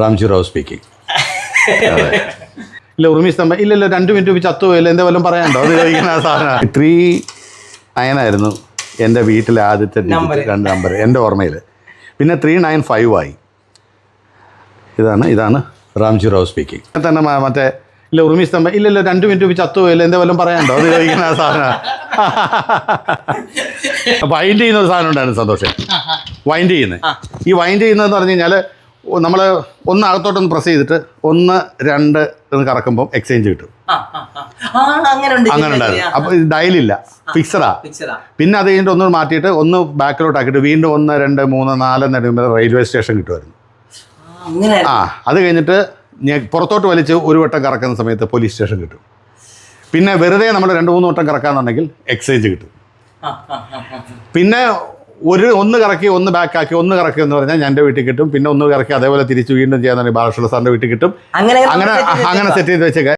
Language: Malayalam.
റാംജി റാവു സ്പീക്കിംഗ്. ഇല്ല ഉറുമീസ് തമ്മ ഇല്ലല്ലോ 2 മിനിറ്റ് ചത്തുപോയില്ല, എന്താ വല്ലതും പറയാനുണ്ടോ? അത് ചോദിക്കുന്ന സാധനം 39 ആയിരുന്നു എൻ്റെ വീട്ടിലെ ആദ്യത്തെ നമ്പർ എൻ്റെ ഓർമ്മയിൽ. പിന്നെ 395 ആയി. ഇതാണ് റാംജി റാവു സ്പീക്കിംഗ്. തന്നെ മറ്റേ ഇല്ല ഉറുമീസ് തമ്മ ഇല്ലല്ലോ 2 മിനിറ്റ് ചത്തുപോയില്ല, എന്താ വല്ലതും പറയാനുണ്ടോ? അത് ചോദിക്കുന്ന സാധനം വൈൻഡ് ചെയ്യുന്ന ഒരു സാധനം ഉണ്ടായിരുന്നു സന്തോഷം. വൈൻഡ് ചെയ്യുന്നത് ഈ വൈൻഡ് ചെയ്യുന്നതെന്ന് പറഞ്ഞു കഴിഞ്ഞാൽ നമ്മൾ ഒന്ന് അകത്തോട്ടൊന്ന് പ്രസ് ചെയ്തിട്ട് 1, 2 എന്ന് കറക്കുമ്പോൾ എക്സ്ചേഞ്ച് കിട്ടും. അങ്ങനെ ഉണ്ടായിരുന്നു. അപ്പോൾ ഇത് ഡയലില്ല, ഫിക്സഡാ. പിന്നെ അത് കഴിഞ്ഞിട്ട് ഒന്ന് മാറ്റിയിട്ട് ഒന്ന് ബാക്കിലോട്ടാക്കിയിട്ട് വീണ്ടും 1, 2, 3, 4 നേടുമ്പോൾ റെയിൽവേ സ്റ്റേഷൻ കിട്ടുമായിരുന്നു. അത് കഴിഞ്ഞിട്ട് പുറത്തോട്ട് വലിച്ച് ഒരു വട്ടം കറക്കുന്ന സമയത്ത് പോലീസ് സ്റ്റേഷൻ കിട്ടും. പിന്നെ വെറുതെ നമ്മൾ 2-3 വട്ടം കറക്കാന്നുണ്ടെങ്കിൽ എക്സ്ചേഞ്ച് കിട്ടും. പിന്നെ ഒന്ന് കറക്കി ഒന്ന് ബാക്കാക്കി ഒന്ന് കറക്കി എന്ന് പറഞ്ഞാൽ ഞാൻ എൻ്റെ വീട്ടിൽ കിട്ടും. പിന്നെ ഒന്ന് കറക്കി അതേപോലെ തിരിച്ച് വീണ്ടും ചെയ്യാന്നുണ്ടെങ്കിൽ ബാലകൃഷ്ണ സാറിൻ്റെ വീട്ടിൽ കിട്ടും. അങ്ങനെ സെറ്റ് ചെയ്ത് വെച്ചേക്കാം.